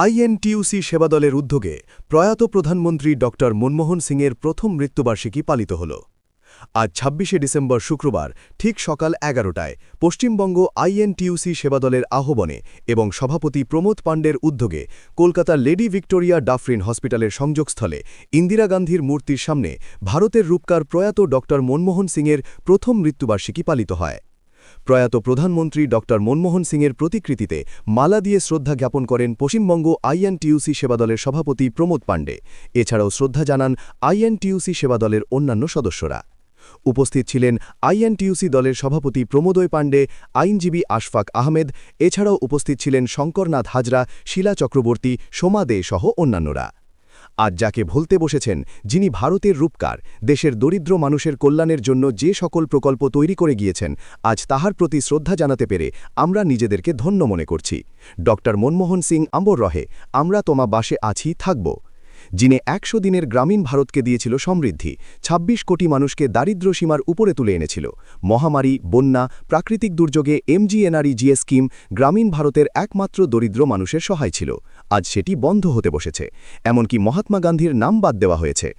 INTUC সেবাদলের উদ্যোগে প্রয়াত প্রধানমন্ত্রী ড মনমোহন সিংয়ের প্রথম মৃত্যুবার্ষিকী পালিত হল। আজ ২৬শে ডিসেম্বর শুক্রবার ঠিক সকাল ১১টায় পশ্চিমবঙ্গ আইএনটিইউসি সেবাদলের আহ্বানে এবং সভাপতি প্রমোদ পাণ্ডের উদ্যোগে কলকাতার লেডি ভিক্টোরিয়া ডাফরিন হসপিটালের সংযোগস্থলে ইন্দিরা গান্ধীর মূর্তির সামনে ভারতের রূপকার প্রয়াত ড মনমোহন সিংয়ের প্রথম মৃত্যুবার্ষিকী পালিত হয়। প্রয়াত প্রধানমন্ত্রী ড মনমোহন সিংয়ের প্রতিকৃতিতে মালা দিয়ে শ্রদ্ধা জ্ঞাপন করেন পশ্চিমবঙ্গ আইএনটিইউসি সেবাদলের সভাপতি প্রমোদ পাণ্ডে। এছাড়াও শ্রদ্ধা জানান আইএনটিইউসি সেবাদলের অন্যান্য সদস্যরা। উপস্থিত ছিলেন আইএনটিইউসি দলের সভাপতি প্রমোদয় পাণ্ডে, আইনজীবী আশফাক আহমেদ। এছাড়াও উপস্থিত ছিলেন শঙ্করনাথ হাজরা, শীলা চক্রবর্তী, সোমা দে সহ অন্যান্যরা। আজ যাকে ভুলতে বসেছেন, যিনি ভারতের রূপকার, দেশের দরিদ্র মানুষের কল্যাণের জন্য যে সকল প্রকল্প তৈরি করে গিয়েছেন, আজ তাহার প্রতি শ্রদ্ধা জানাতে পেরে আমরা নিজেদেরকে ধন্য মনে করছি। ড মনমোহন সিং অমর রহে, আমরা তোমা বাসে আছি, থাকব। যিনি ১০০ দিনের গ্রামীণ ভারতকে দিয়েছিল সমৃদ্ধি, ২৬ কোটি মানুষকে দারিদ্র্য সীমার উপরে তুলে এনেছিল। মহামারী, বন্যা, প্রাকৃতিক দুর্যোগে এমজিএনআরইজিএ স্কিম গ্রামীণ ভারতের একমাত্র দরিদ্র মানুষের সহায় ছিল। আজ সেটি বন্ধ হতে বসেছে, এমনকি মহাত্মা গান্ধীর নাম বাদ দেওয়া হয়েছে।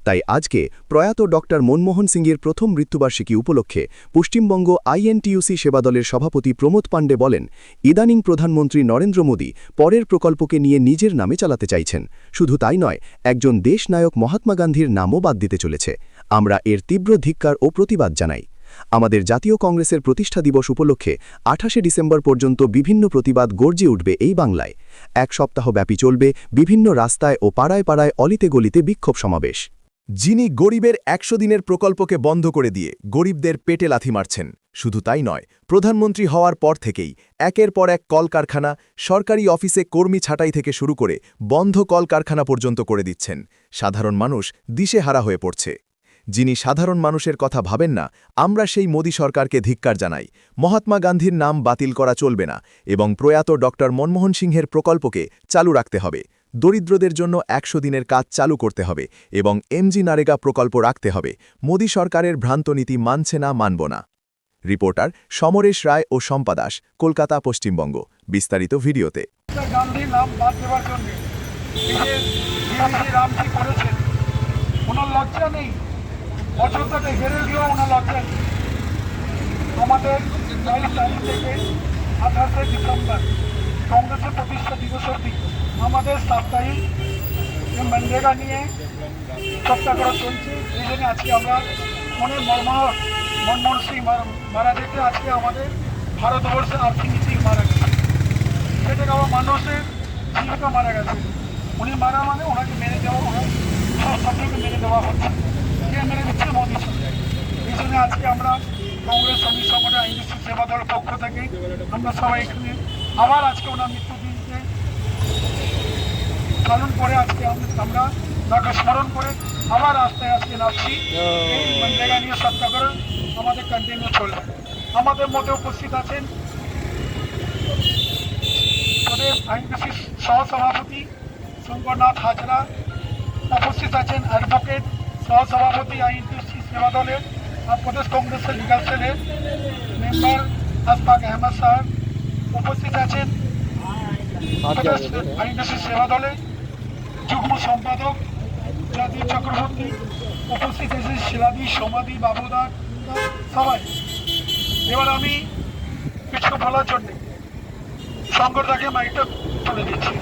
তাই আজকে প্রয়াত ড মনমোহন সিংয়ের প্রথম মৃত্যুবার্ষিকী উপলক্ষে পশ্চিমবঙ্গ আইএনটিইউসি সেবাদলের সভাপতি প্রমোদ পাণ্ডে বলেন, ইদানিং প্রধানমন্ত্রী নরেন্দ্র মোদী পরের প্রকল্পকে নিয়ে নিজের নামে চালাতে চাইছেন। শুধু তাই নয়, একজন দেশনায়ক মহাত্মা গান্ধীর নামও বাদ দিতে চলেছে। আমরা এর তীব্র ধিক্কার ও প্রতিবাদ জানাই। আমাদের জাতীয় কংগ্রেসের প্রতিষ্ঠা দিবস উপলক্ষে ২৮শে ডিসেম্বর পর্যন্ত বিভিন্ন প্রতিবাদ গর্জে উঠবে এই বাংলায়। ১ সপ্তাহব্যাপী চলবে বিভিন্ন রাস্তায় ও পাড়ায় পাড়ায় অলিতে গলিতে বিক্ষোভ সমাবেশ। যিনি গরিবের ১০০ দিনের প্রকল্পকে বন্ধ করে দিয়ে গরিবদের পেটে লাথি মারছেন, শুধু তাই নয়, প্রধানমন্ত্রী হওয়ার পর থেকেই একের পর এক কলকারখানা, সরকারি অফিসে কর্মী ছাঁটাই থেকে শুরু করে বন্ধ কলকারখানা পর্যন্ত করে দিচ্ছেন। সাধারণ মানুষ দিশেহারা হয়ে পড়ছে। যিনি সাধারণ মানুষের কথা ভাবেন না, আমরা সেই মোদী সরকারকে ধিক্কার জানাই। মহাত্মা গান্ধীর নাম বাতিল করা চলবে না এবং প্রয়াত ড মনমোহন সিংহের প্রকল্পকে চালু রাখতে হবে। দরিদ্রদের জন্য ১০০ দিনের কাজ চালু করতে হবে এবং এমজি নারেগা প্রকল্প রাখতে হবে। মোদী সরকারের ভ্রান্ত নীতি মানছে না, মানব না। রিপোর্টার সমরেশ রায় ও শম্পা দাস, কলকাতা, পশ্চিমবঙ্গ। বিস্তারিত ভিডিওতে। গান্ধীর নাম বাদ দেওয়ার জন্য রামজি করেছেন, ওনার লজ্জা নেই। অযোধ্যাতে হেরে গিয়েও ওনার লজ্জা নেই। আমাদের ২২ তারিখ থেকে ২৮শে ডিসেম্বর কংগ্রেসের প্রতিষ্ঠা দিবস অবধি আমাদের সাপ্তাহিক মনরেগা নিয়ে সত্যাগ্রহ চলছে। এই জন্য আজকে আমরা অনেক মনমোহন সিং মারা যেতে আজকে আমাদের ভারতবর্ষে অর্থনীতি মারা গেছে, সেটাকে আমার মানুষের জীবিকা মারা গেছে। উনি মারা মানে ওনাকে মেরে দেওয়া, ওনার সব ছাত্রকে মেরে দেওয়া হচ্ছে। কে মেরে দিচ্ছে? মোদী সরকার। এই জন্য আজকে আমরা কংগ্রেস শ্রমিক সংগঠন আইনজীবী সেবাদলের পক্ষ থেকে আমরা সবাই এখানে আবার আজকে ওনার মৃত্যুদিনকে পালন করে আজকে আমরা তাকে স্মরণ করে আবার রাস্তায় আজকে নামছি। এই মনরেগা নিয়ে সত্যাগ্রহ আমাদের কন্টিনিউ চলবে। আমাদের মধ্যে উপস্থিত আছেন প্রদেশ আইনজীবী সহসভাপতি শঙ্করনাথ হাজরা, উপস্থিত আছেন অ্যাডভোকেট সহসভাপতি আইনজীবী সেবাদলের আর প্রদেশ কংগ্রেসের লিগাল সেলের মেম্বার আশফাক আহমেদ সাহেব, উপস্থিত আছেন প্রদেশ আইনজীবী সেবাদলের যুগ্ম সম্পাদক জাতীয় চক্রবর্তী, উপস্থিত আছেন শিলাদি, সমাধি, বাবুদা, সবাই। এবার আমি কিছু বলার জন্যে শঙ্করদাকে মাইকটা তুলে দিচ্ছি।